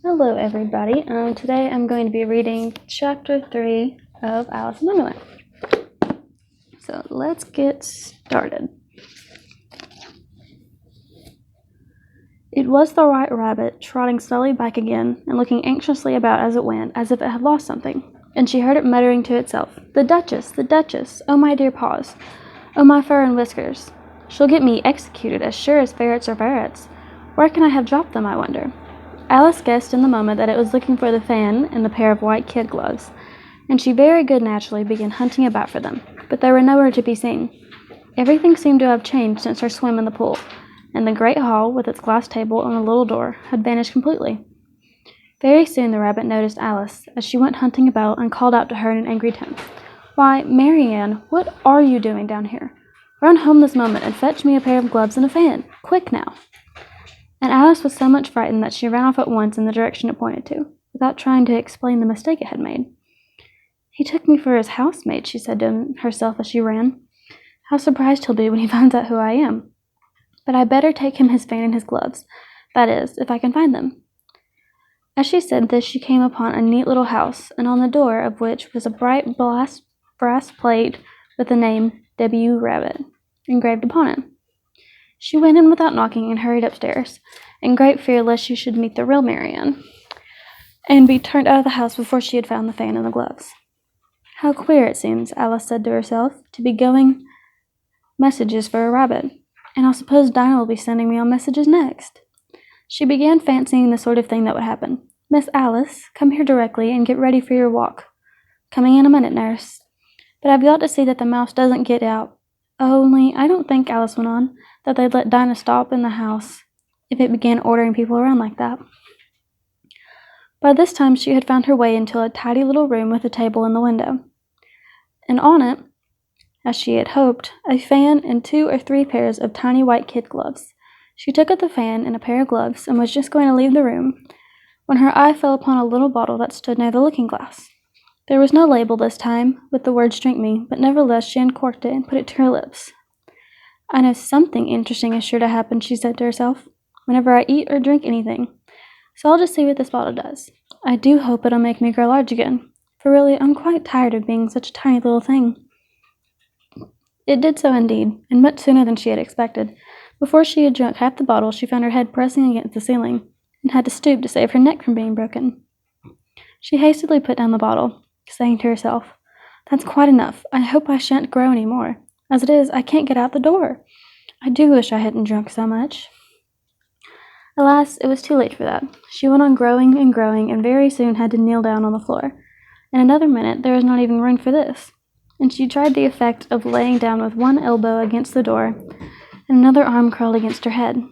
Hello, everybody. Today I'm going to be reading Chapter 3 of Alice in Wonderland. So let's get started. It was the White Rabbit, trotting slowly back again and looking anxiously about as it went, as if it had lost something. And she heard it muttering to itself, "The Duchess! The Duchess! Oh, my dear paws! Oh, my fur and whiskers! She'll get me executed as sure as ferrets are ferrets. Where can I have dropped them, I wonder?" Alice guessed in the moment that it was looking for the fan and the pair of white kid gloves, and she very good naturally began hunting about for them, but they were nowhere to be seen. Everything seemed to have changed since her swim in the pool, and the great hall, with its glass table and a little door, had vanished completely. Very soon the rabbit noticed Alice, as she went hunting about, and called out to her in an angry tone, "Why, Marianne, what are you doing down here? Run home this moment and fetch me a pair of gloves and a fan. Quick now!" And Alice was so much frightened that she ran off at once in the direction it pointed to, without trying to explain the mistake it had made. "He took me for his housemaid," she said to herself as she ran. "How surprised he'll be when he finds out who I am. But I'd better take him his fan and his gloves, that is, if I can find them." As she said this, she came upon a neat little house, and on the door of which was a bright brass plate with the name W. Rabbit engraved upon it. She went in without knocking and hurried upstairs, in great fear lest she should meet the real Marianne, and be turned out of the house before she had found the fan and the gloves. "How queer it seems," Alice said to herself, "to be going messages for a rabbit, and I suppose Dinah will be sending me on messages next." She began fancying the sort of thing that would happen. "Miss Alice, come here directly and get ready for your walk." "Coming in a minute, nurse." "But I've got to see that the mouse doesn't get out. Only, I don't think," Alice went on, "that they'd let Dinah stop in the house if it began ordering people around like that." By this time she had found her way into a tidy little room with a table in the window, and on it, as she had hoped, a fan and 2 or 3 pairs of tiny white kid gloves. She took up the fan and a pair of gloves and was just going to leave the room when her eye fell upon a little bottle that stood near the looking-glass. There was no label this time with the words "Drink me," but nevertheless she uncorked it and put it to her lips. "I know something interesting is sure to happen," she said to herself, "whenever I eat or drink anything. So I'll just see what this bottle does. I do hope it'll make me grow large again, for really I'm quite tired of being such a tiny little thing." It did so indeed, and much sooner than she had expected. Before she had drunk half the bottle, she found her head pressing against the ceiling, and had to stoop to save her neck from being broken. She hastily put down the bottle, saying to herself, "That's quite enough. I hope I shan't grow any more. As it is, I can't get out the door. I do wish I hadn't drunk so much." Alas, it was too late for that. She went on growing, and very soon had to kneel down on the floor. In another minute there was not even room for this, and she tried the effect of laying down with one elbow against the door, and another arm curled against her head.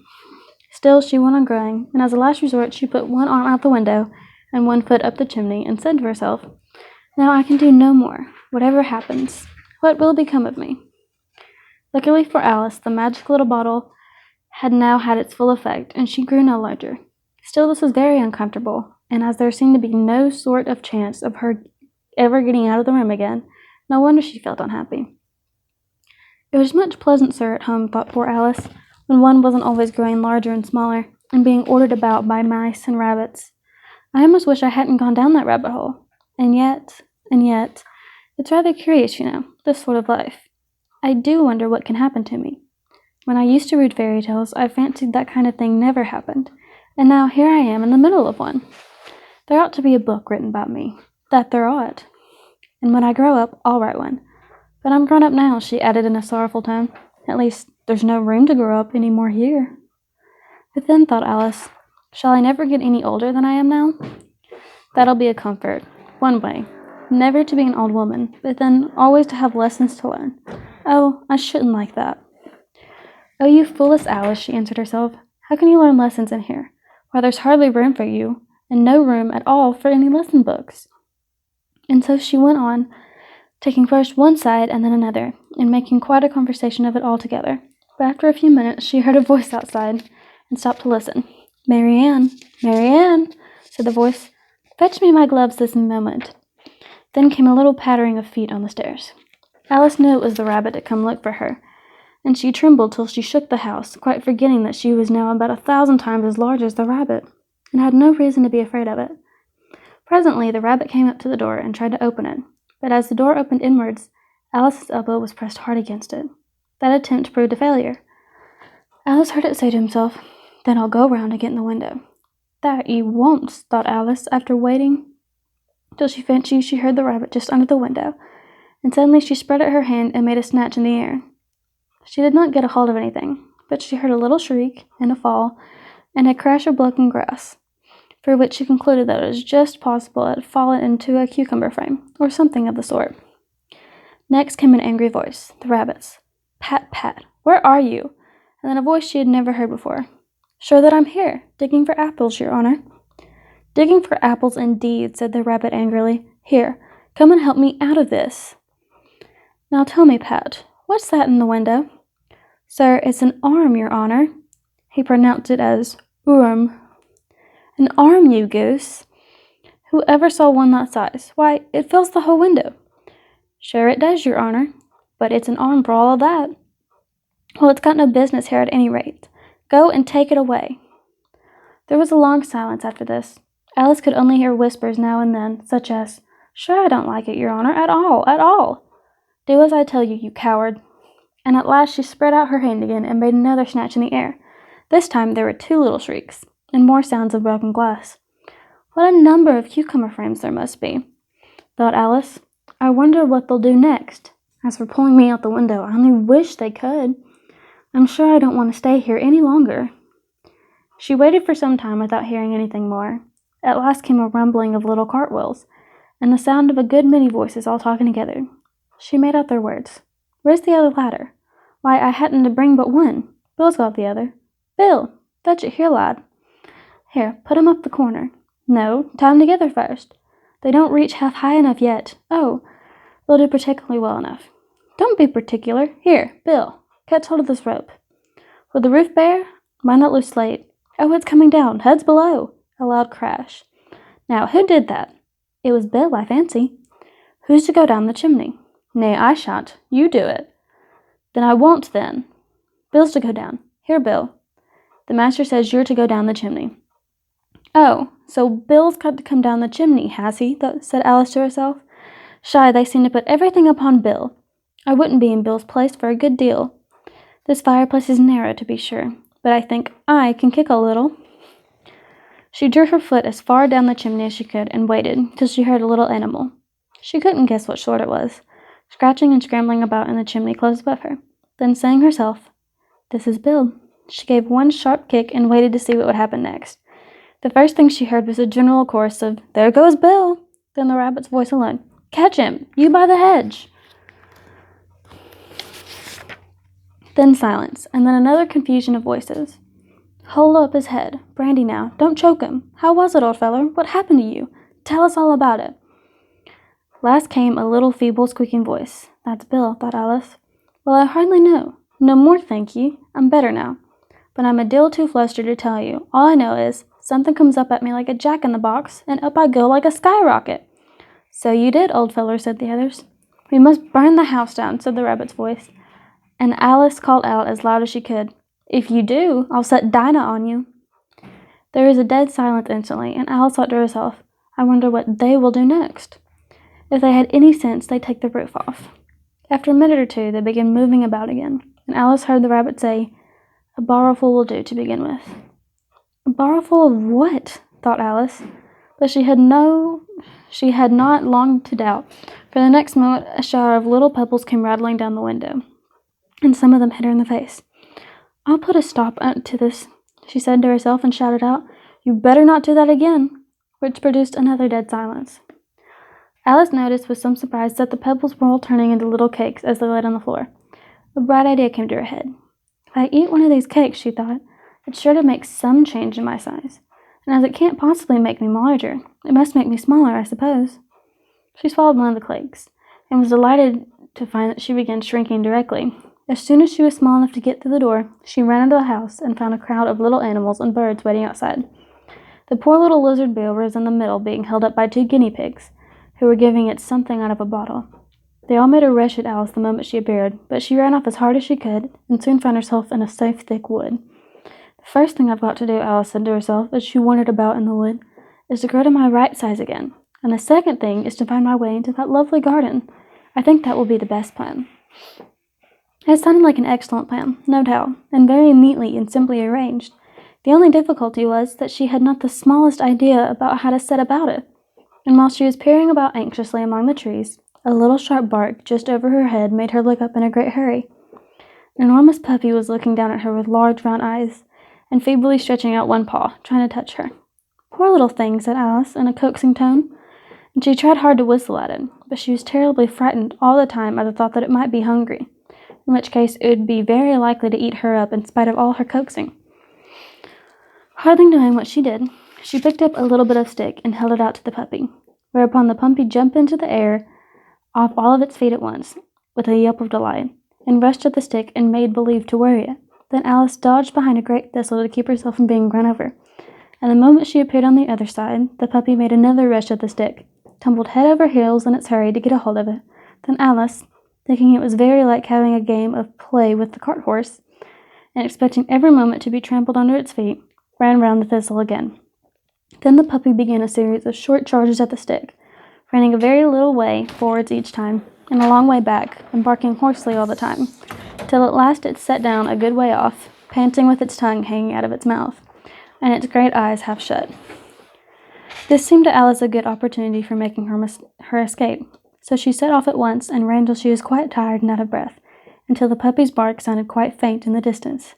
Still she went on growing, and as a last resort she put one arm out the window and one foot up the chimney, and said to herself, "Now I can do no more. Whatever happens, what will become of me?" Luckily for Alice, the magic little bottle had now had its full effect, and she grew no larger. Still this was very uncomfortable, and as there seemed to be no sort of chance of her ever getting out of the room again, no wonder she felt unhappy. It was much pleasanter at home, thought poor Alice, when one wasn't always growing larger and smaller, and being ordered about by mice and rabbits. I almost wish I hadn't gone down that rabbit hole. And yet, it's rather curious, this sort of life. I do wonder what can happen to me. When I used to read fairy tales, I fancied that kind of thing never happened, and now here I am in the middle of one. There ought to be a book written about me. That there ought. And when I grow up, I'll write one. But I'm grown up now," she added in a sorrowful tone. "At least, there's no room to grow up any more here." But then, thought Alice, shall I never get any older than I am now? That'll be a comfort, one way. Never to be an old woman, but then always to have lessons to learn. Oh, I shouldn't like that. "Oh, you foolish Alice," she answered herself. "How can you learn lessons in here? Why, there's hardly room for you, and no room at all for any lesson books." And so she went on, taking first one side and then another, and making quite a conversation of it altogether. But after a few minutes she heard a voice outside, and stopped to listen. "Marianne, Marianne," said the voice, "fetch me my gloves this moment." Then came a little pattering of feet on the stairs. Alice knew it was the rabbit to come look for her, and she trembled till she shook the house, quite forgetting that she was now about 1,000 times as large as the rabbit. and had no reason to be afraid of it. Presently, the rabbit came up to the door and tried to open it, but as the door opened inwards, Alice's elbow was pressed hard against it. That attempt proved a failure. Alice heard it say to himself, "Then I'll go round and get in the window." "That you won't," thought Alice, after waiting till she fancied she heard the rabbit just under the window, and suddenly she spread out her hand and made a snatch in the air. She did not get a hold of anything, but she heard a little shriek and a fall, and a crash of broken glass, for which she concluded that it was just possible it had fallen into a cucumber frame, or something of the sort. Next came an angry voice, the rabbit's. "Pat, Pat, where are you?" And then a voice she had never heard before. "Sure that I'm here, digging for apples, your honor." "Digging for apples, indeed," said the rabbit angrily. "Here, come and help me out of this." "Now tell me, Pat, what's that in the window?" "Sir, it's an arm, your honor." He pronounced it as "urm." "An arm, you goose! Who ever saw one that size? Why, it fills the whole window." "Sure it does, your honor, but it's an arm for all of that." "Well, it's got no business here at any rate. Go and take it away." There was a long silence after this. Alice could only hear whispers now and then, such as, "Sure I don't like it, your honor, at all, at all." "Do as I tell you, you coward." And at last she spread out her hand again and made another snatch in the air. This time there were 2 little shrieks, and more sounds of broken glass. "What a number of cucumber frames there must be," thought Alice. "I wonder what they'll do next. As for pulling me out the window, I only wish they could. I'm sure I don't want to stay here any longer." She waited for some time without hearing anything more. At last came a rumbling of little cartwheels, and the sound of a good many voices all talking together. She made out their words. "Where's the other ladder? Why, I hadn't to bring but one. Bill's got the other. Bill, fetch it here, lad. Here, put 'em up the corner. No, tie 'em together first. They don't reach half high enough yet. Oh, they'll do particularly well enough. Don't be particular. Here, Bill, catch hold of this rope. Will the roof bear? Mind that loose slate. Oh, it's coming down. Heads below." A loud crash. "Now, who did that?" "It was Bill, I fancy." "Who's to go down the chimney?" "Nay, I shan't. You do it." "Then I won't, then." "Bill's to go down. Here, Bill. The master says you're to go down the chimney." "Oh, so Bill's got to come down the chimney, has he?" said Alice to herself. "Shy, they seem to put everything upon Bill. I wouldn't be in Bill's place for a good deal. This fireplace is narrow, to be sure, but I think I can kick a little." She drew her foot as far down the chimney as she could and waited till she heard a little animal. She couldn't guess what sort it was, scratching and scrambling about in the chimney close above her. Then, saying herself, "This is Bill," she gave one sharp kick and waited to see what would happen next. The first thing she heard was a general chorus of, "There goes Bill!" Then the rabbit's voice alone, "Catch him! You by the hedge!" Then silence, and then another confusion of voices. "Hold up his head. Brandy now. Don't choke him. How was it, old feller? What happened to you? Tell us all about it." Last came a little feeble squeaking voice. "That's Bill," thought Alice. "Well, I hardly know. No more, thank ye. I'm better now. But I'm a deal too flustered to tell you. All I know is, something comes up at me like a jack-in-the-box, and up I go like a skyrocket." "So you did, old feller," said the others. "We must burn the house down," said the rabbit's voice. And Alice called out as loud as she could, "If you do, I'll set Dinah on you." There was a dead silence instantly, and Alice thought to herself, "I wonder what they will do next. If they had any sense, they'd take the roof off." After a minute or two, they began moving about again, and Alice heard the rabbit say, "A barrowful will do to begin with." "A barrowful of what?" thought Alice, but she had not long to doubt, for the next moment a shower of little pebbles came rattling down the window, and some of them hit her in the face. "I'll put a stop to this," she said to herself, and shouted out, "You better not do that again," which produced another dead silence. Alice noticed with some surprise that the pebbles were all turning into little cakes as they lay on the floor. A bright idea came to her head. "If I eat one of these cakes," she thought, "it's sure to make some change in my size. And as it can't possibly make me larger, it must make me smaller, I suppose." She swallowed one of the cakes, and was delighted to find that she began shrinking directly. As soon as she was small enough to get through the door, she ran into the house and found a crowd of little animals and birds waiting outside. The poor little lizard Bill was in the middle, being held up by 2 guinea pigs, who were giving it something out of a bottle. They all made a rush at Alice the moment she appeared, but she ran off as hard as she could, and soon found herself in a safe, thick wood. The First thing I've got to do, Alice said to herself as she wandered about in the wood, is to grow to my right size again. And the second thing is to find my way into that lovely garden. I think that will be the best plan. It sounded like an excellent plan, no doubt, and very neatly and simply arranged. The only difficulty was that she had not the smallest idea about how to set about it. And while she was peering about anxiously among the trees, a little sharp bark just over her head made her look up in a great hurry. An enormous puppy was looking down at her with large round eyes, and feebly stretching out one paw, trying to touch her. "Poor little thing," said Alice in a coaxing tone, and she tried hard to whistle at it, but she was terribly frightened all the time at the thought that it might be hungry, in which case it would be very likely to eat her up in spite of all her coaxing. Hardly knowing what she did, she picked up a little bit of stick and held it out to the puppy, whereupon the puppy jumped into the air off all of its feet at once, with a yelp of delight, and rushed at the stick and made believe to worry it. Then Alice dodged behind a great thistle to keep herself from being run over, and the moment she appeared on the other side, the puppy made another rush at the stick, tumbled head over heels in its hurry to get a hold of it. Then Alice, thinking it was very like having a game of play with the cart horse, and expecting every moment to be trampled under its feet, ran round the thistle again. Then the puppy began a series of short charges at the stick, running a very little way forwards each time, and a long way back, and barking hoarsely all the time, till at last it sat down a good way off, panting with its tongue hanging out of its mouth, and its great eyes half shut. This seemed to Alice a good opportunity for making her escape, so she set off at once and ran till she was quite tired and out of breath, until the puppy's bark sounded quite faint in the distance.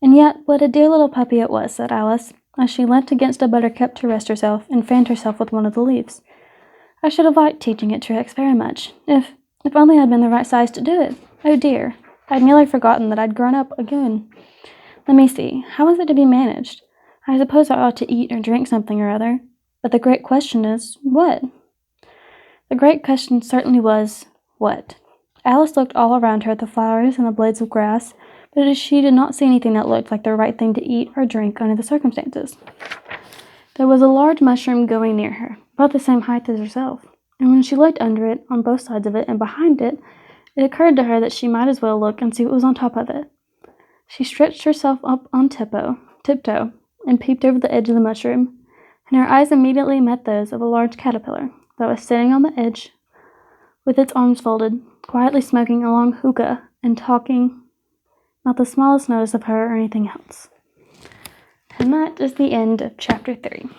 "And yet, what a dear little puppy it was," said Alice, as she leant against a buttercup to rest herself and fanned herself with one of the leaves. "I should have liked teaching it tricks very much, if only I'd been the right size to do it. Oh dear, I'd nearly forgotten that I'd grown up again. Let me see, how is it to be managed? I suppose I ought to eat or drink something or other, but the great question is, what?" The great question certainly was, what? Alice looked all around her at the flowers and the blades of grass, but she did not see anything that looked like the right thing to eat or drink under the circumstances. There was a large mushroom going near her, about the same height as herself, and when she looked under it, on both sides of it, and behind it, it occurred to her that she might as well look and see what was on top of it. She stretched herself up on tiptoe, and peeped over the edge of the mushroom, and her eyes immediately met those of a large caterpillar that was sitting on the edge with its arms folded, quietly smoking a long hookah and taking not the smallest notice of her or anything else. And that is the end of chapter 3.